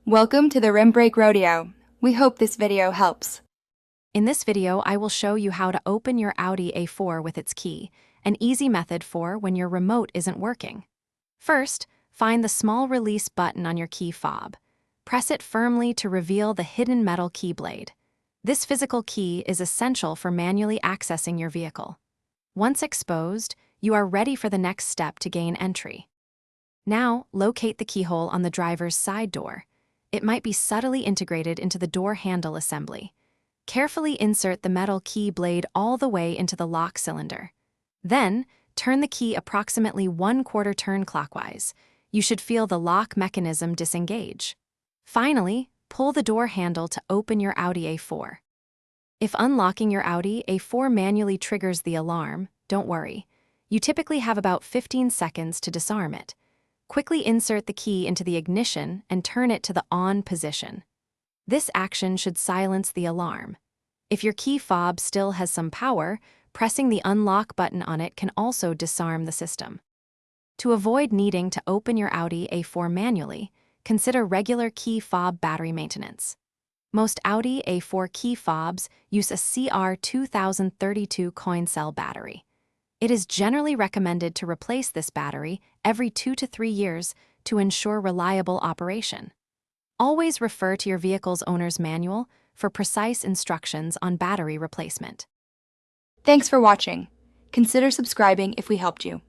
Welcome to the Rim Brake Rodeo. We hope this video helps. In this video, I will show you how to open your Audi A4 with its key, an easy method for when your remote isn't working. First, find the small release button on your key fob. Press it firmly to reveal the hidden metal key blade. This physical key is essential for manually accessing your vehicle. Once exposed, you are ready for the next step to gain entry. Now, locate the keyhole on the driver's side door. It might be subtly integrated into the door handle assembly. Carefully insert the metal key blade all the way into the lock cylinder. Then, turn the key approximately 1/4 turn clockwise. You should feel the lock mechanism disengage. Finally, pull the door handle to open your Audi A4. If unlocking your Audi A4 manually triggers the alarm, don't worry. You typically have about 15 seconds to disarm it. Quickly insert the key into the ignition and turn it to the on position. This action should silence the alarm. If your key fob still has some power, pressing the unlock button on it can also disarm the system. To avoid needing to open your Audi A4 manually, consider regular key fob battery maintenance. Most Audi A4 key fobs use a CR2032 coin cell battery. It is generally recommended to replace this battery every 2 to 3 years to ensure reliable operation. Always refer to your vehicle's owner's manual for precise instructions on battery replacement. Thanks for watching. Consider subscribing if we helped you.